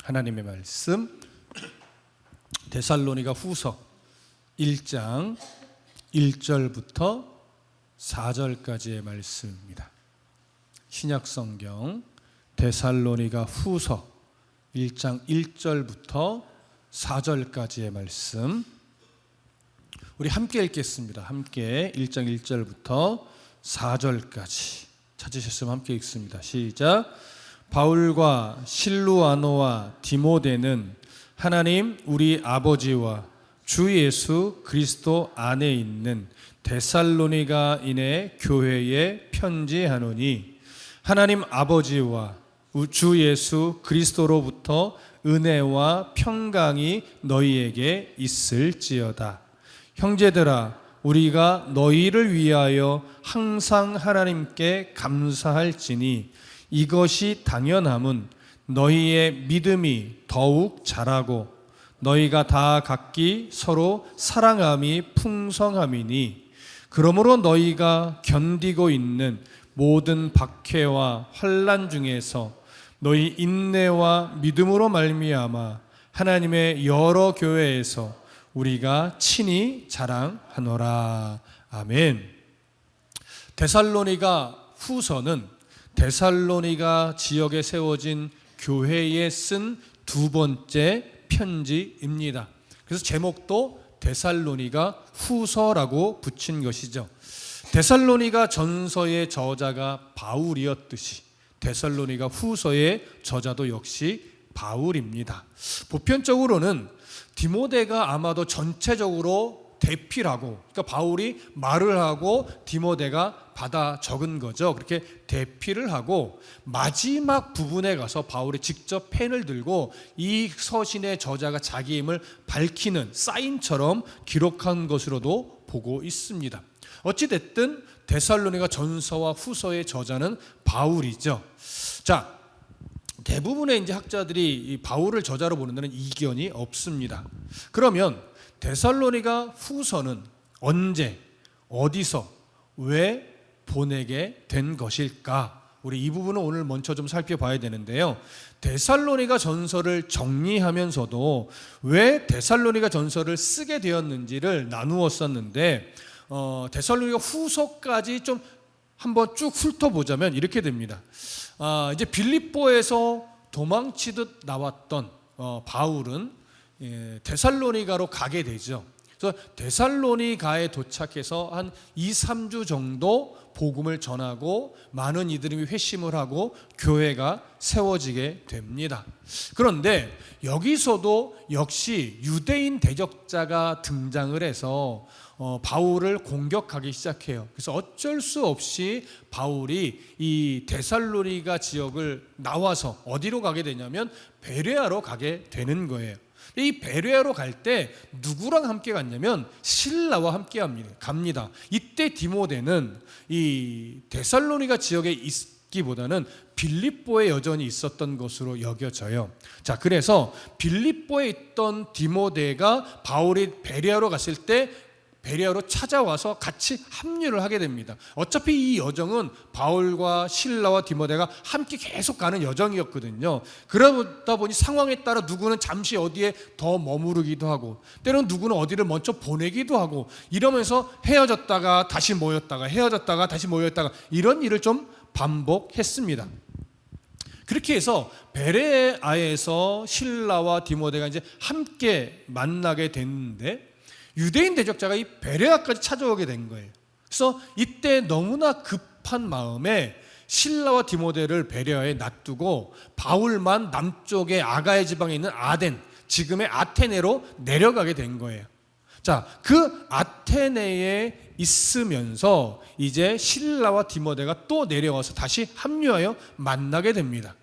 하나님의 말씀 데살로니가 후서 1장 1절부터 4절까지의 말씀입니다. 신약성경 데살로니가 후서 1장 1절부터 4절까지의 말씀 우리 함께 읽겠습니다. 함께 1장 1절부터 4절까지 찾으셨으면 함께 읽습니다. 시작. 바울과 실루아노와 디모데는 하나님 우리 아버지와 주 예수 그리스도 안에 있는 데살로니가인의 교회에 편지하노니 하나님 아버지와 주 예수 그리스도로부터 은혜와 평강이 너희에게 있을지어다. 형제들아, 우리가 너희를 위하여 항상 하나님께 감사할지니 이것이 당연함은 너희의 믿음이 더욱 자라고 너희가 다 각기 서로 사랑함이 풍성함이니 그러므로 너희가 견디고 있는 모든 박해와 환난 중에서 너희 인내와 믿음으로 말미암아 하나님의 여러 교회에서 우리가 친히 자랑하노라. 아멘. 데살로니가 후서는 데살로니가 지역에 세워진 교회에 쓴 두 번째 편지입니다. 그래서 제목도 데살로니가 후서라고 붙인 것이죠. 데살로니가 전서의 저자가 바울이었듯이 데살로니가 후서의 저자도 역시 바울입니다. 보편적으로는 디모데가 아마도 전체적으로 대필하고, 그러니까 바울이 말을 하고 디모데가 받아 적은 거죠. 그렇게 대필을 하고 마지막 부분에 가서 바울이 직접 펜을 들고 이 서신의 저자가 자기임을 밝히는 사인처럼 기록한 것으로도 보고 있습니다. 어찌됐든 데살로니가 전서와 후서의 저자는 바울이죠. 자, 대부분의 이제 학자들이 이 바울을 저자로 보는 데는 이견이 없습니다. 그러면 데살로니가 후서는 언제, 어디서, 왜 보내게 된 것일까? 우리 이 부분은 오늘 먼저 좀 살펴봐야 되는데요. 데살로니가 전서를 정리하면서도 왜 데살로니가 전서를 쓰게 되었는지를 나누었었는데 데살로니가 후서까지 좀 한번 쭉 훑어보자면 이렇게 됩니다. 이제 빌립보에서 도망치듯 나왔던 바울은 데살로니가로 가게 되죠. 그래서 데살로니가에 도착해서 한 2-3주 정도 복음을 전하고 많은 이들이 회심을 하고 교회가 세워지게 됩니다. 그런데 여기서도 역시 유대인 대적자가 등장을 해서 바울을 공격하기 시작해요. 그래서 어쩔 수 없이 바울이 이 데살로니가 지역을 나와서 어디로 가게 되냐면 베레아로 가게 되는 거예요. 이 베레아로 갈 때 누구랑 함께 갔냐면 실라와 함께 갑니다. 이때 디모데는 이 데살로니가 지역에 있기보다는 빌립보에 여전히 있었던 것으로 여겨져요. 자, 그래서 빌립보에 있던 디모데가 바울이 베레아로 갔을 때 베레아로 찾아와서 같이 합류를 하게 됩니다. 어차피 이 여정은 바울과 실라와 디모데가 함께 계속 가는 여정이었거든요. 그러다 보니 상황에 따라 누구는 잠시 어디에 더 머무르기도 하고 때로는 누구는 어디를 먼저 보내기도 하고 이러면서 헤어졌다가 다시 모였다가 헤어졌다가 다시 모였다가 이런 일을 좀 반복했습니다. 그렇게 해서 베레아에서 실라와 디모데가 이제 함께 만나게 됐는데 유대인 대적자가 이 베레아까지 찾아오게 된 거예요. 그래서 이때 너무나 급한 마음에 실라와 디모데를 베레아에 놔두고 바울만 남쪽의 아가야 지방에 있는 아덴, 지금의 아테네로 내려가게 된 거예요. 자, 그 아테네에 있으면서 이제 실라와 디모데가 또 내려와서 다시 합류하여 만나게 됩니다.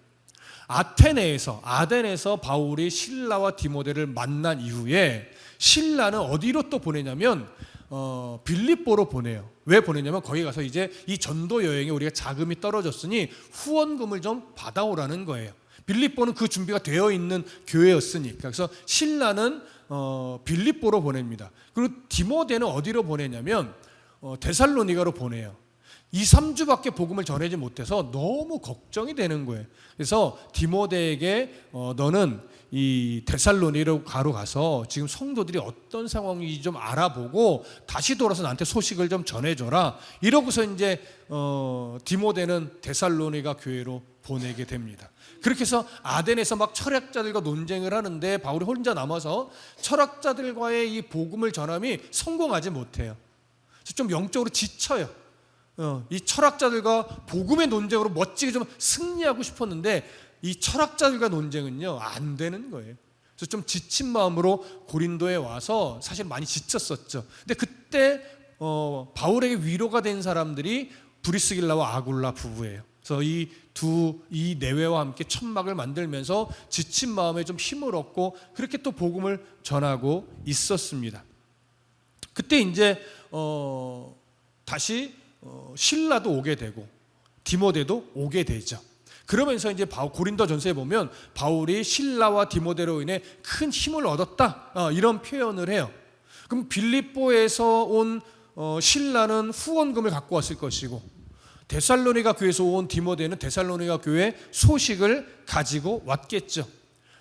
아덴에서 바울이 실라와 디모데를 만난 이후에 실라는 어디로 또 보내냐면 빌립보로 보내요. 왜 보내냐면 거기 가서 이제 이 전도 여행에 우리가 자금이 떨어졌으니 후원금을 좀 받아오라는 거예요. 빌립보는 그 준비가 되어 있는 교회였으니까. 그래서 실라는 빌립보로 보냅니다. 그리고 디모데는 어디로 보내냐면 데살로니가로 보내요. 2, 3주밖에 복음을 전하지 못해서 너무 걱정이 되는 거예요. 그래서 디모데에게 너는 이 데살로니가로 가서 지금 성도들이 어떤 상황인지 좀 알아보고 다시 돌아서 나한테 소식을 좀 전해줘라. 이러고서 이제 디모데는 데살로니가 교회로 보내게 됩니다. 그렇게 해서 아덴에서 막 철학자들과 논쟁을 하는데 바울이 혼자 남아서 철학자들과의 이 복음을 전함이 성공하지 못해요. 그래서 좀 영적으로 지쳐요. 이 철학자들과 복음의 논쟁으로 멋지게 좀 승리하고 싶었는데 이 철학자들과 논쟁은요 안 되는 거예요. 그래서 좀 지친 마음으로 고린도에 와서 사실 많이 지쳤었죠. 근데 그때 바울에게 위로가 된 사람들이 브리스길라와 아굴라 부부예요. 그래서 이 내외와 함께 천막을 만들면서 지친 마음에 좀 힘을 얻고 그렇게 또 복음을 전하고 있었습니다. 그때 이제 다시 실라도 오게 되고 디모데도 오게 되죠. 그러면서 이제 고린도전서에 보면 바울이 실라와 디모데로 인해 큰 힘을 얻었다 이런 표현을 해요. 그럼 빌립보에서 온 실라는 후원금을 갖고 왔을 것이고 데살로니가 교회에서 온 디모데는 데살로니가 교회 소식을 가지고 왔겠죠.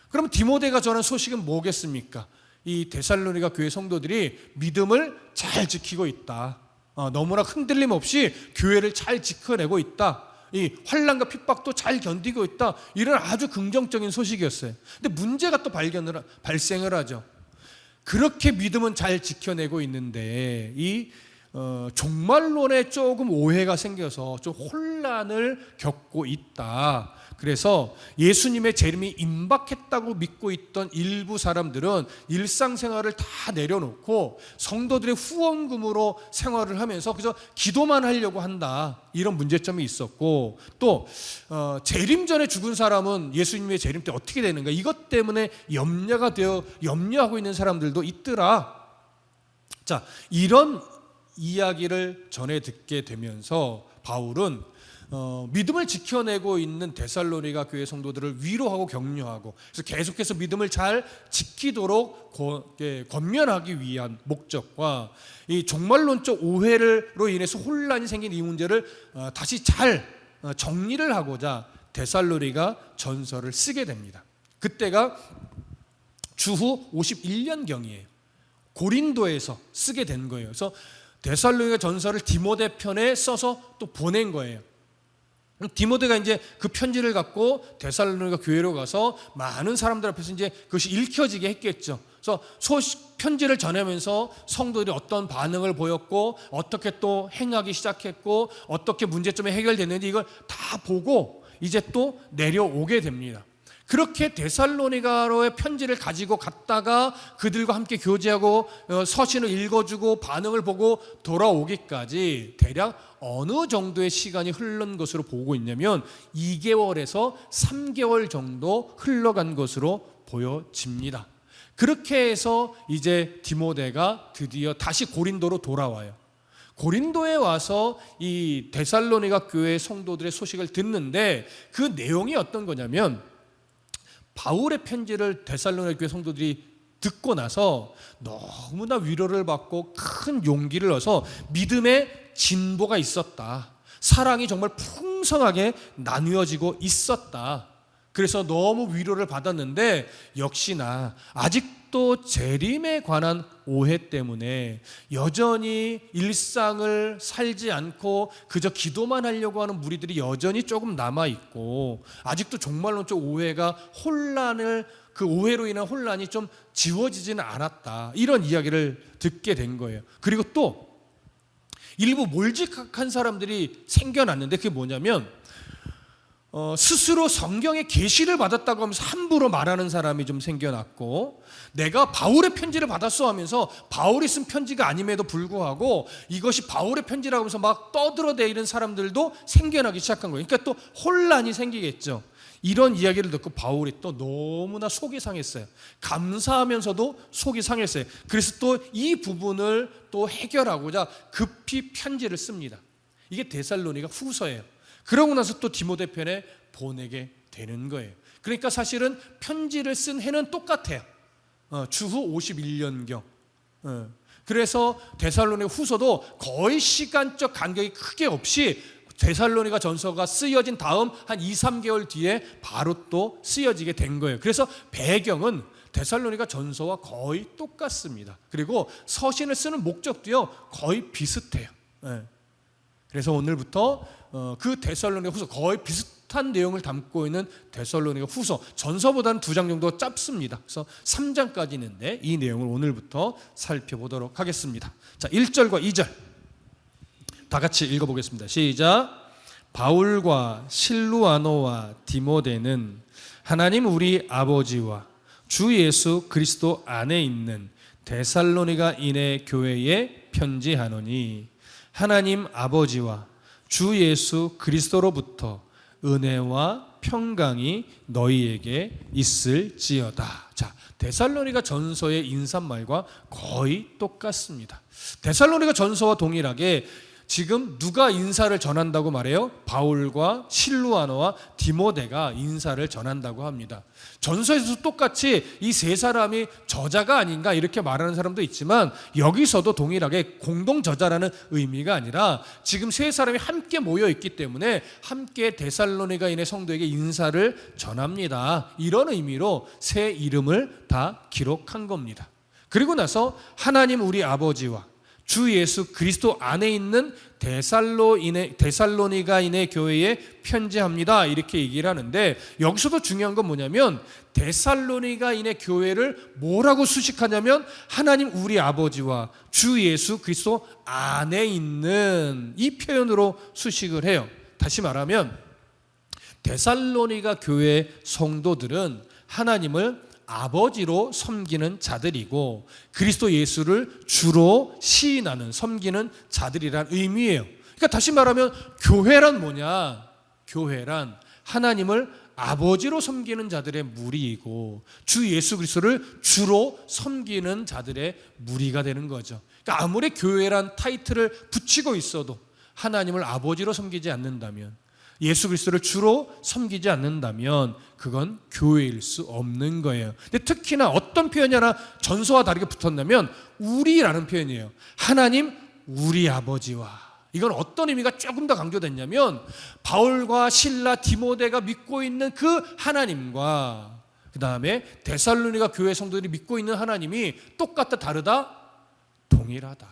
그럼 디모데가 전한 소식은 뭐겠습니까? 이 데살로니가 교회 성도들이 믿음을 잘 지키고 있다. 너무나 흔들림 없이 교회를 잘 지켜내고 있다. 이 환난과 핍박도 잘 견디고 있다. 이런 아주 긍정적인 소식이었어요. 근데 문제가 또 발생을 하죠. 그렇게 믿음은 잘 지켜내고 있는데 이 종말론에 조금 오해가 생겨서 좀 혼란을 겪고 있다. 그래서 예수님의 재림이 임박했다고 믿고 있던 일부 사람들은 일상생활을 다 내려놓고 성도들의 후원금으로 생활을 하면서 그저 기도만 하려고 한다. 이런 문제점이 있었고 또 재림 전에 죽은 사람은 예수님의 재림 때 어떻게 되는가 이것 때문에 염려하고 있는 사람들도 있더라. 자, 이런 이야기를 전해 듣게 되면서 바울은 믿음을 지켜내고 있는 데살로니가 교회 성도들을 위로하고 격려하고 그래서 계속해서 믿음을 잘 지키도록 권면하기 위한 목적과 이 종말론적 오해로 인해서 혼란이 생긴 이 문제를 다시 잘 정리를 하고자 데살로니가 전서를 쓰게 됩니다. 그때가 주후 51년경이에요. 고린도에서 쓰게 된 거예요. 그래서 데살로니가 전서를 디모데 편에 써서 또 보낸 거예요. 디모데가 이제 그 편지를 갖고 데살로니가 교회로 가서 많은 사람들 앞에서 이제 그것이 읽혀지게 했겠죠. 그래서 편지를 전하면서 성도들이 어떤 반응을 보였고 어떻게 또 행하기 시작했고 어떻게 문제점이 해결됐는지 이걸 다 보고 이제 또 내려오게 됩니다. 그렇게 데살로니가로의 편지를 가지고 갔다가 그들과 함께 교제하고 서신을 읽어주고 반응을 보고 돌아오기까지 대략 어느 정도의 시간이 흐른 것으로 보고 있냐면 2개월에서 3개월 정도 흘러간 것으로 보여집니다. 그렇게 해서 이제 디모데가 드디어 다시 고린도로 돌아와요. 고린도에 와서 이 데살로니가 교회 성도들의 소식을 듣는데 그 내용이 어떤 거냐면 바울의 편지를 데살로니가 교회 성도들이 듣고 나서 너무나 위로를 받고 큰 용기를 얻어서 믿음의 진보가 있었다. 사랑이 정말 풍성하게 나누어지고 있었다. 그래서 너무 위로를 받았는데 역시나 아직도 재림에 관한 오해 때문에 여전히 일상을 살지 않고 그저 기도만 하려고 하는 무리들이 여전히 조금 남아있고 아직도 종말론적 오해가 그 오해로 인한 혼란이 좀 지워지지는 않았다. 이런 이야기를 듣게 된 거예요. 그리고 또 일부 몰직한 사람들이 생겨났는데 그게 뭐냐면 스스로 성경의 계시를 받았다고 하면서 함부로 말하는 사람이 좀 생겨났고 내가 바울의 편지를 받았어 하면서 바울이 쓴 편지가 아님에도 불구하고 이것이 바울의 편지라고 하면서 막 떠들어대는 사람들도 생겨나기 시작한 거예요. 그러니까 또 혼란이 생기겠죠. 이런 이야기를 듣고 바울이 또 너무나 속이 상했어요. 감사하면서도 속이 상했어요. 그래서 또 이 부분을 또 해결하고자 급히 편지를 씁니다. 이게 데살로니가 후서예요. 그러고 나서 또 디모데 편에 보내게 되는 거예요. 그러니까 사실은 편지를 쓴 해는 똑같아요. 주후 51년경. 그래서 데살로니가 후서도 거의 시간적 간격이 크게 없이 데살로니가 전서가 쓰여진 다음 한 2, 3개월 뒤에 바로 또 쓰여지게 된 거예요. 그래서 배경은 데살로니가 전서와 거의 똑같습니다. 그리고 서신을 쓰는 목적도요 거의 비슷해요. 그래서 오늘부터 그 데살로니가 후서 거의 비슷한 내용을 담고 있는 데살로니가 후서, 전서보다는 2장 정도 짧습니다. 그래서 3장까지 있는데 이 내용을 오늘부터 살펴보도록 하겠습니다. 자, 1절과 2절 다 같이 읽어보겠습니다. 시작. 바울과 실루아노와 디모데는 하나님 우리 아버지와 주 예수 그리스도 안에 있는 데살로니가인의 교회에 편지하노니 하나님 아버지와 주 예수 그리스도로부터 은혜와 평강이 너희에게 있을지어다. 자, 데살로니가 전서의 인사말과 거의 똑같습니다. 데살로니가 전서와 동일하게 지금 누가 인사를 전한다고 말해요? 바울과 실루아노와 디모데가 인사를 전한다고 합니다. 전서에서도 똑같이 이 세 사람이 저자가 아닌가 이렇게 말하는 사람도 있지만 여기서도 동일하게 공동 저자라는 의미가 아니라 지금 세 사람이 함께 모여 있기 때문에 함께 데살로니가인의 성도에게 인사를 전합니다. 이런 의미로 세 이름을 다 기록한 겁니다. 그리고 나서 하나님 우리 아버지와 주 예수 그리스도 안에 있는 데살로니가인의 교회에 편지합니다. 이렇게 얘기를 하는데 여기서도 중요한 건 뭐냐면 데살로니가인의 교회를 뭐라고 수식하냐면 하나님 우리 아버지와 주 예수 그리스도 안에 있는 이 표현으로 수식을 해요. 다시 말하면 데살로니가 교회 성도들은 하나님을 아버지로 섬기는 자들이고 그리스도 예수를 주로 시인하는 섬기는 자들이란 의미예요. 그러니까 다시 말하면 교회란 뭐냐? 교회란 하나님을 아버지로 섬기는 자들의 무리이고 주 예수 그리스도를 주로 섬기는 자들의 무리가 되는 거죠. 그러니까 아무리 교회란 타이틀을 붙이고 있어도 하나님을 아버지로 섬기지 않는다면, 예수 그리스도를 주로 섬기지 않는다면 그건 교회일 수 없는 거예요. 근데 특히나 어떤 표현이 하나 전서와 다르게 붙었냐면 우리라는 표현이에요. 하나님 우리 아버지와. 이건 어떤 의미가 조금 더 강조됐냐면 바울과 실라, 디모데가 믿고 있는 그 하나님과 그 다음에 데살로니가 교회 성도들이 믿고 있는 하나님이 똑같다, 다르다? 동일하다.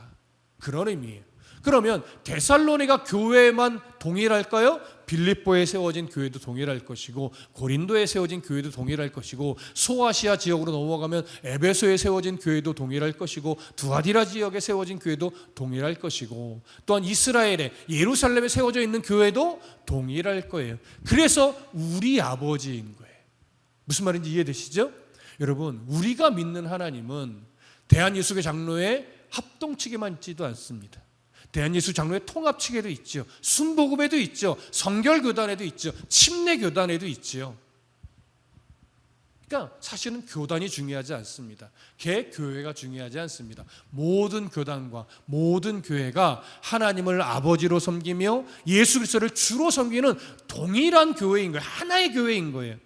그런 의미예요. 그러면 데살로니가 교회만 동일할까요? 빌립보에 세워진 교회도 동일할 것이고 고린도에 세워진 교회도 동일할 것이고 소아시아 지역으로 넘어가면 에베소에 세워진 교회도 동일할 것이고 두아디라 지역에 세워진 교회도 동일할 것이고 또한 이스라엘에 예루살렘에 세워져 있는 교회도 동일할 거예요. 그래서 우리 아버지인 거예요. 무슨 말인지 이해되시죠? 여러분, 우리가 믿는 하나님은 대한예수교 장로의 합동측에만 있지도 않습니다. 대한예수 장로의 통합측에도 있죠. 순복음에도 있죠. 성결교단에도 있죠. 침례교단에도 있죠. 그러니까 사실은 교단이 중요하지 않습니다. 교회가 중요하지 않습니다. 모든 교단과 모든 교회가 하나님을 아버지로 섬기며 예수 그리스도를 주로 섬기는 동일한 교회인 거예요. 하나의 교회인 거예요.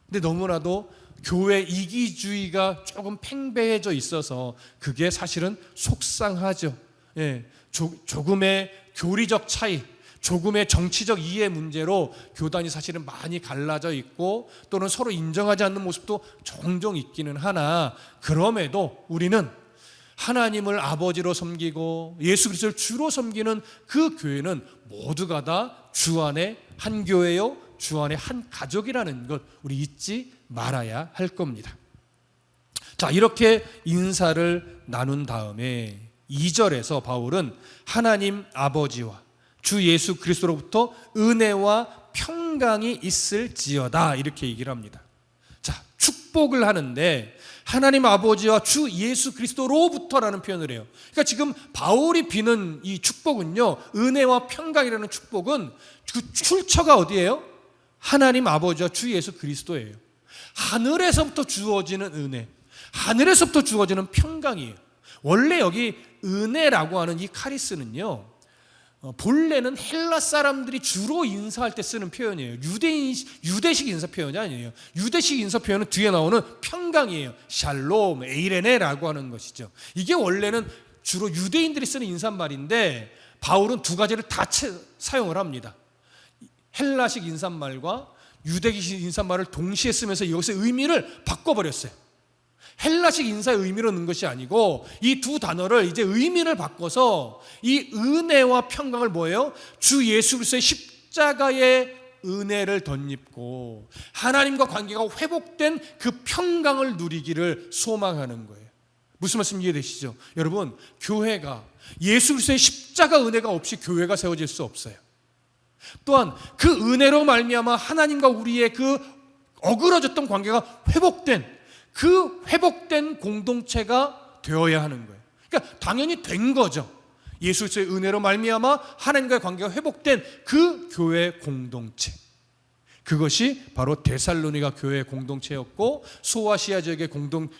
근데 너무나도 교회 이기주의가 조금 팽배해져 있어서 그게 사실은 속상하죠. 조금의 교리적 차이, 조금의 정치적 이해 문제로 교단이 사실은 많이 갈라져 있고 또는 서로 인정하지 않는 모습도 종종 있기는 하나, 그럼에도 우리는 하나님을 아버지로 섬기고 예수 그리스도를 주로 섬기는 그 교회는 모두가 다 주 안에 한 교회요, 주 안에 한 가족이라는 것 우리 잊지 말아야 할 겁니다. 자, 이렇게 인사를 나눈 다음에 2절에서 바울은 하나님 아버지와 주 예수 그리스도로부터 은혜와 평강이 있을지어다 이렇게 얘기를 합니다. 자, 축복을 하는데 하나님 아버지와 주 예수 그리스도로부터라는 표현을 해요. 그러니까 지금 바울이 비는 이 축복은요, 은혜와 평강이라는 축복은 그 출처가 어디예요? 하나님 아버지와 주 예수 그리스도예요. 하늘에서부터 주어지는 은혜, 하늘에서부터 주어지는 평강이에요. 원래 여기 은혜라고 하는 이 카리스는요, 본래는 헬라 사람들이 주로 인사할 때 쓰는 표현이에요. 유대식 인사 표현이 아니에요. 유대식 인사 표현은 뒤에 나오는 평강이에요. 샬롬, 에이레네라고 하는 것이죠. 이게 원래는 주로 유대인들이 쓰는 인사말인데 바울은 두 가지를 다 사용을 합니다. 헬라식 인사말과 유대식 인사말을 동시에 쓰면서 여기서 의미를 바꿔버렸어요. 헬라식 인사의 의미로 넣은 것이 아니고 이 두 단어를 이제 의미를 바꿔서 이 은혜와 평강을 뭐예요? 주 예수 그리스도의 십자가의 은혜를 덧입고 하나님과 관계가 회복된 그 평강을 누리기를 소망하는 거예요. 무슨 말씀 이해되시죠? 여러분, 교회가 예수 그리스도의 십자가 은혜가 없이 교회가 세워질 수 없어요. 또한 그 은혜로 말미암아 하나님과 우리의 그 어그러졌던 관계가 회복된 그 회복된 공동체가 되어야 하는 거예요. 그러니까 당연히 된 거죠. 예수 그리스도의 은혜로 말미암아 하나님과의 관계가 회복된 그 교회 공동체. 그것이 바로 데살로니가 교회 공동체였고 소아시아 지역의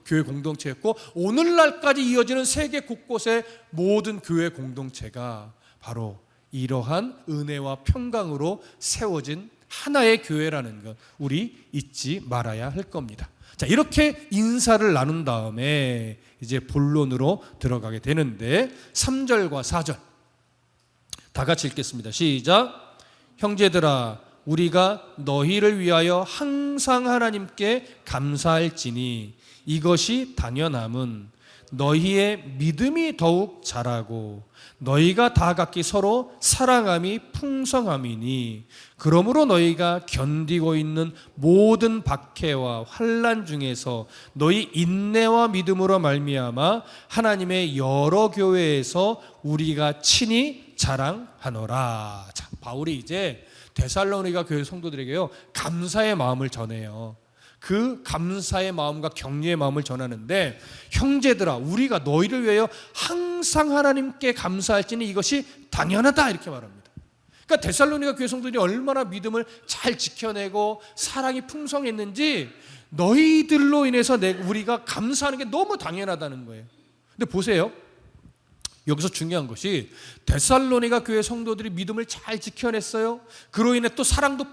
교회 공동체였고 오늘날까지 이어지는 세계 곳곳의 모든 교회 공동체가 바로 이러한 은혜와 평강으로 세워진 하나의 교회라는 것 우리 잊지 말아야 할 겁니다. 자, 이렇게 인사를 나눈 다음에 이제 본론으로 들어가게 되는데 3절과 4절 다 같이 읽겠습니다. 시작. 형제들아 우리가 너희를 위하여 항상 하나님께 감사할지니 이것이 당연함은 너희의 믿음이 더욱 자라고 너희가 다 각기 서로 사랑함이 풍성함이니 그러므로 너희가 견디고 있는 모든 박해와 환난 중에서 너희 인내와 믿음으로 말미암아 하나님의 여러 교회에서 우리가 친히 자랑하노라. 자, 바울이 이제 데살로니가 교회 성도들에게요 감사의 마음을 전해요. 그 감사의 마음과 격려의 마음을 전하는데 형제들아 우리가 너희를 위하여 항상 하나님께 감사할지니 이것이 당연하다 이렇게 말합니다. 그러니까 데살로니가 교회 성도들이 얼마나 믿음을 잘 지켜내고 사랑이 풍성했는지 너희들로 인해서 우리가 감사하는 게 너무 당연하다는 거예요. 근데 보세요. 여기서 중요한 것이 데살로니가 교회 성도들이 믿음을 잘 지켜냈어요. 그로 인해 또 사랑도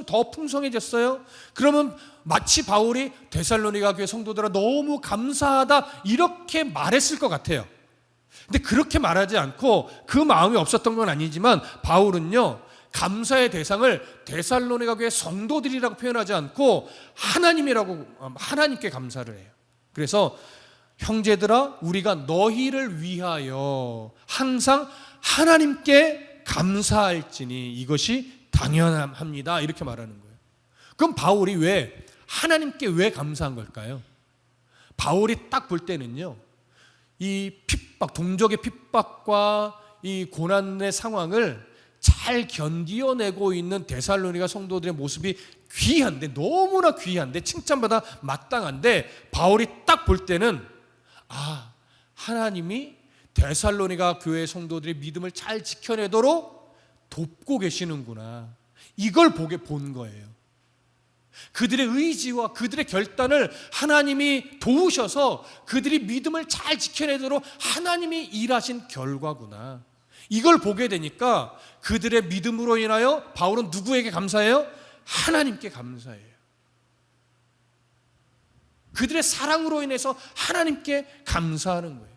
더 풍성해졌어요. 그러면 마치 바울이 데살로니가 교회 성도들아 너무 감사하다 이렇게 말했을 것 같아요. 근데 그렇게 말하지 않고 그 마음이 없었던 건 아니지만 바울은요 감사의 대상을 데살로니가 교회 성도들이라고 표현하지 않고 하나님께 감사를 해요. 그래서 형제들아 우리가 너희를 위하여 항상 하나님께 감사할지니 이것이 당연합니다 이렇게 말하는 거예요. 그럼 바울이 하나님께 왜 감사한 걸까요? 바울이 딱 볼 때는요 이 핍박, 동족의 핍박과 이 고난의 상황을 잘 견디어내고 있는 데살로니가 성도들의 모습이 귀한데 너무나 귀한데 칭찬받아 마땅한데 바울이 딱 볼 때는 하나님이 데살로니가 교회 성도들의 믿음을 잘 지켜내도록 돕고 계시는구나 이걸 본 거예요. 그들의 의지와 그들의 결단을 하나님이 도우셔서 그들이 믿음을 잘 지켜내도록 하나님이 일하신 결과구나 이걸 보게 되니까 그들의 믿음으로 인하여 바울은 누구에게 감사해요? 하나님께 감사해요. 그들의 사랑으로 인해서 하나님께 감사하는 거예요.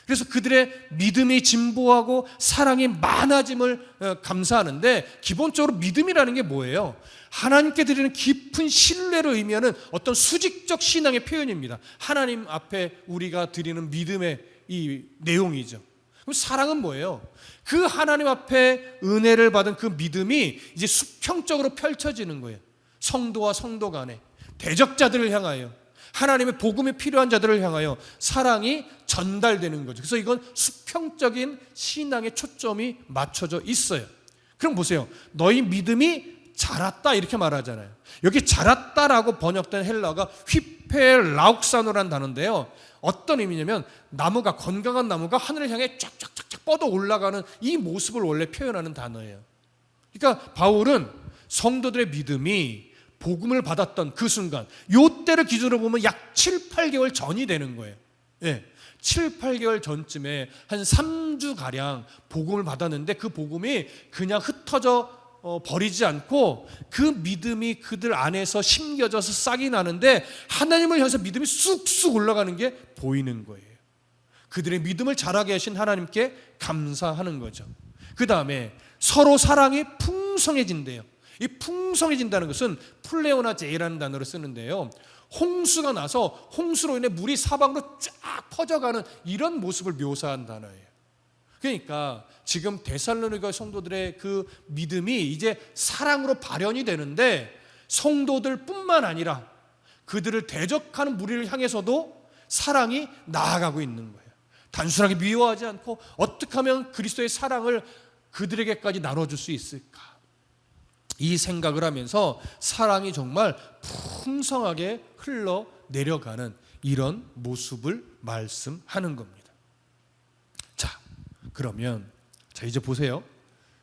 그래서 그들의 믿음이 진보하고 사랑이 많아짐을 감사하는데 기본적으로 믿음이라는 게 뭐예요? 하나님께 드리는 깊은 신뢰를 의미하는 어떤 수직적 신앙의 표현입니다. 하나님 앞에 우리가 드리는 믿음의 이 내용이죠. 그럼 사랑은 뭐예요? 그 하나님 앞에 은혜를 받은 그 믿음이 이제 수평적으로 펼쳐지는 거예요. 성도와 성도 간에 대적자들을 향하여 하나님의 복음이 필요한 자들을 향하여 사랑이 전달되는 거죠. 그래서 이건 수평적인 신앙의 초점이 맞춰져 있어요. 그럼 보세요. 너희 믿음이 자랐다 이렇게 말하잖아요. 여기 자랐다라고 번역된 헬라가 휘페라욱사노라는 단어인데요. 어떤 의미냐면 건강한 나무가 하늘을 향해 쫙쫙쫙쫙 뻗어 올라가는 이 모습을 원래 표현하는 단어예요. 그러니까 바울은 성도들의 믿음이 복음을 받았던 그 순간, 요 때를 기준으로 보면 약 7, 8개월 전이 되는 거예요. 예, 7, 8개월 전쯤에 한 3주가량 복음을 받았는데 그 복음이 그냥 흩어져 버리지 않고 그 믿음이 그들 안에서 심겨져서 싹이 나는데 하나님을 향해서 믿음이 쑥쑥 올라가는 게 보이는 거예요. 그들의 믿음을 자라게 하신 하나님께 감사하는 거죠. 그 다음에 서로 사랑이 풍성해진대요. 이 풍성해진다는 것은 플레오나제이라는 단어를 쓰는데요, 홍수가 나서 홍수로 인해 물이 사방으로 쫙 퍼져가는 이런 모습을 묘사한 단어예요. 그러니까 지금 데살로니가 성도들의 그 믿음이 이제 사랑으로 발현이 되는데 성도들뿐만 아니라 그들을 대적하는 무리를 향해서도 사랑이 나아가고 있는 거예요. 단순하게 미워하지 않고 어떻게 하면 그리스도의 사랑을 그들에게까지 나눠줄 수 있을까, 이 생각을 하면서 사랑이 정말 풍성하게 흘러내려가는 이런 모습을 말씀하는 겁니다. 자, 그러면 이제 보세요.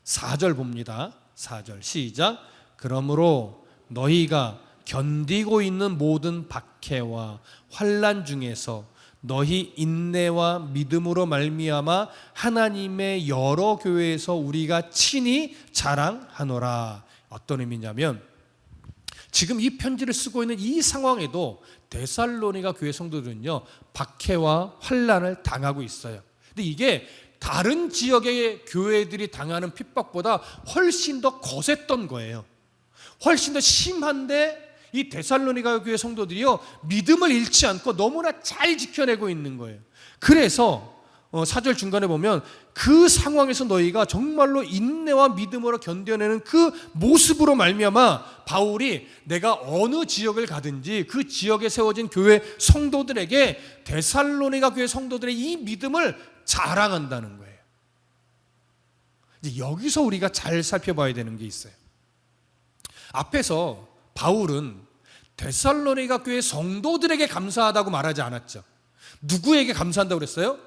4절 봅니다. 4절 시작. 그러므로 너희가 견디고 있는 모든 박해와 환난 중에서 너희 인내와 믿음으로 말미암아 하나님의 여러 교회에서 우리가 친히 자랑하노라. 어떤 의미냐면 지금 이 편지를 쓰고 있는 이 상황에도 데살로니가 교회 성도들은요, 박해와 환난을 당하고 있어요. 근데 이게 다른 지역의 교회들이 당하는 핍박보다 훨씬 더 거셌던 거예요. 훨씬 더 심한데 이 데살로니가 교회 성도들이요, 믿음을 잃지 않고 너무나 잘 지켜내고 있는 거예요. 그래서 4절 중간에 보면 그 상황에서 너희가 정말로 인내와 믿음으로 견뎌내는 그 모습으로 말미암아 바울이 내가 어느 지역을 가든지 그 지역에 세워진 교회 성도들에게 데살로니가 교회 성도들의 이 믿음을 자랑한다는 거예요. 이제 여기서 우리가 잘 살펴봐야 되는 게 있어요. 앞에서 바울은 데살로니가 교회 성도들에게 감사하다고 말하지 않았죠. 누구에게 감사한다고 그랬어요?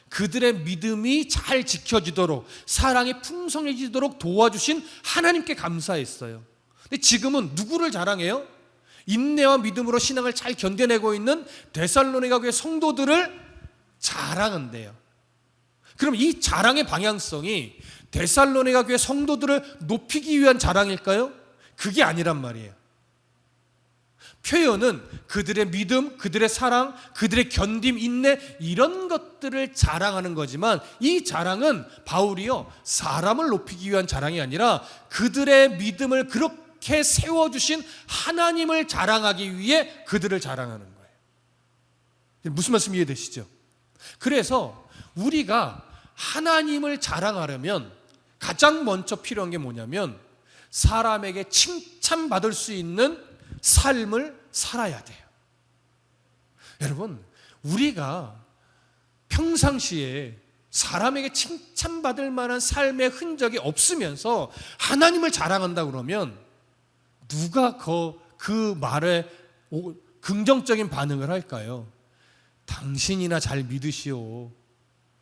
그들의 믿음이 잘 지켜지도록, 사랑이 풍성해지도록 도와주신 하나님께 감사했어요. 근데 지금은 누구를 자랑해요? 인내와 믿음으로 신앙을 잘 견뎌내고 있는 데살로니가 교회 성도들을 자랑한대요. 그럼 이 자랑의 방향성이 데살로니가 교회 성도들을 높이기 위한 자랑일까요? 그게 아니란 말이에요. 표현은 그들의 믿음, 그들의 사랑, 그들의 견딤, 인내, 이런 것들을 자랑하는 거지만 이 자랑은 바울이요, 사람을 높이기 위한 자랑이 아니라 그들의 믿음을 그렇게 세워주신 하나님을 자랑하기 위해 그들을 자랑하는 거예요. 무슨 말씀 이해되시죠? 그래서 우리가 하나님을 자랑하려면 가장 먼저 필요한 게 뭐냐면 사람에게 칭찬받을 수 있는 삶을 살아야 돼요. 여러분, 우리가 평상시에 사람에게 칭찬받을 만한 삶의 흔적이 없으면서 하나님을 자랑한다 그러면 누가 그 말에 긍정적인 반응을 할까요? 당신이나 잘 믿으시오,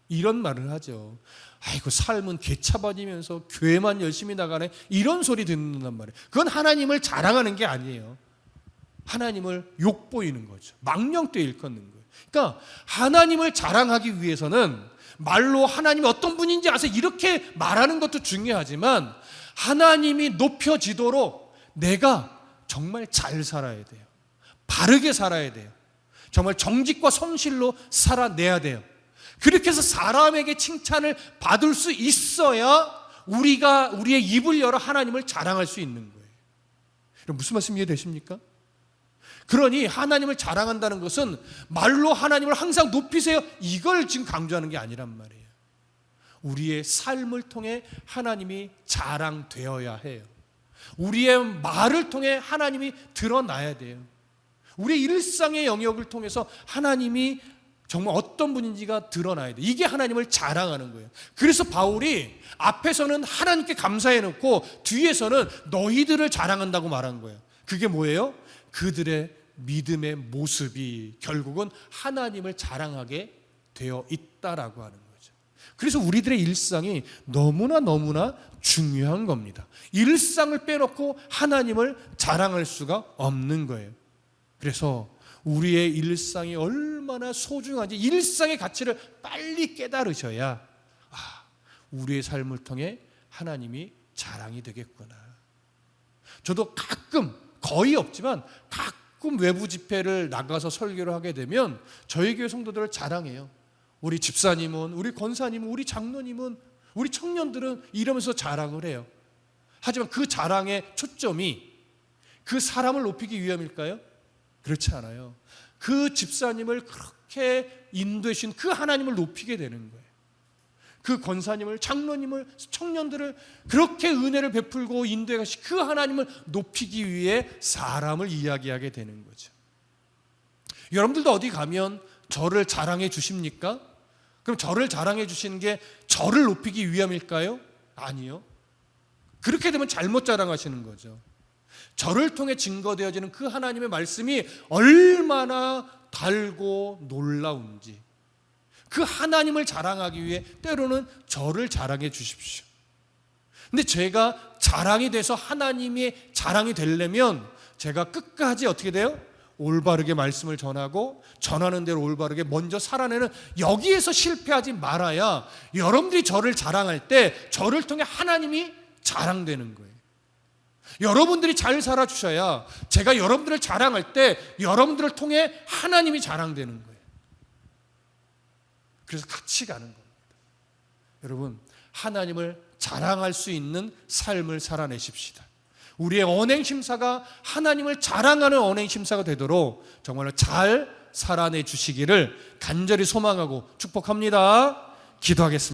이런 말을 하죠. 아이고, 삶은 개차반이면서 교회만 열심히 나가네, 이런 소리 듣는단 말이에요. 그건 하나님을 자랑하는 게 아니에요. 하나님을 욕보이는 거죠. 망령되이 일컫는 거예요. 그러니까 하나님을 자랑하기 위해서는 말로 하나님이 어떤 분인지 아세요, 이렇게 말하는 것도 중요하지만 하나님이 높여지도록 내가 정말 잘 살아야 돼요. 바르게 살아야 돼요. 정말 정직과 성실로 살아내야 돼요. 그렇게 해서 사람에게 칭찬을 받을 수 있어야 우리가 우리의 입을 열어 하나님을 자랑할 수 있는 거예요. 무슨 말씀 이해되십니까? 그러니 하나님을 자랑한다는 것은 말로 하나님을 항상 높이세요, 이걸 지금 강조하는 게 아니란 말이에요. 우리의 삶을 통해 하나님이 자랑되어야 해요. 우리의 말을 통해 하나님이 드러나야 돼요. 우리의 일상의 영역을 통해서 하나님이 정말 어떤 분인지가 드러나야 돼요. 이게 하나님을 자랑하는 거예요. 그래서 바울이 앞에서는 하나님께 감사해놓고 뒤에서는 너희들을 자랑한다고 말한 거예요. 그게 뭐예요? 그들의 믿음의 모습이 결국은 하나님을 자랑하게 되어 있다라고 하는 거죠. 그래서 우리들의 일상이 너무나 중요한 겁니다. 일상을 빼놓고 하나님을 자랑할 수가 없는 거예요. 그래서 우리의 일상이 얼마나 소중한지 일상의 가치를 빨리 깨달으셔야 우리의 삶을 통해 하나님이 자랑이 되겠구나. 저도 가끔, 거의 없지만 가끔 외부 집회를 나가서 설교를 하게 되면 저희 교회 성도들을 자랑해요. 우리 집사님은, 우리 권사님은, 우리 장로님은, 우리 청년들은 이러면서 자랑을 해요. 하지만 그 자랑의 초점이 그 사람을 높이기 위함일까요? 그렇지 않아요. 그 집사님을 그렇게 인도하신 그 하나님을 높이게 되는 거예요. 그 권사님을, 장로님을, 청년들을 그렇게 은혜를 베풀고 인도해 가신 그 하나님을 높이기 위해 사람을 이야기하게 되는 거죠. 여러분들도 어디 가면 저를 자랑해 주십니까? 그럼 저를 자랑해 주시는 게 저를 높이기 위함일까요? 아니요. 그렇게 되면 잘못 자랑하시는 거죠. 저를 통해 증거되어지는 그 하나님의 말씀이 얼마나 달고 놀라운지 그 하나님을 자랑하기 위해 때로는 저를 자랑해 주십시오. 근데 제가 자랑이 돼서 하나님이 자랑이 되려면 제가 끝까지 어떻게 돼요? 올바르게 말씀을 전하고 전하는 대로 올바르게 먼저 살아내는, 여기에서 실패하지 말아야 여러분들이 저를 자랑할 때 저를 통해 하나님이 자랑되는 거예요. 여러분들이 잘 살아주셔야 제가 여러분들을 자랑할 때 여러분들을 통해 하나님이 자랑되는 거예요. 그래서 같이 가는 겁니다. 여러분, 하나님을 자랑할 수 있는 삶을 살아내십시다. 우리의 언행심사가 하나님을 자랑하는 언행심사가 되도록 정말로 잘 살아내 주시기를 간절히 소망하고 축복합니다. 기도하겠습니다.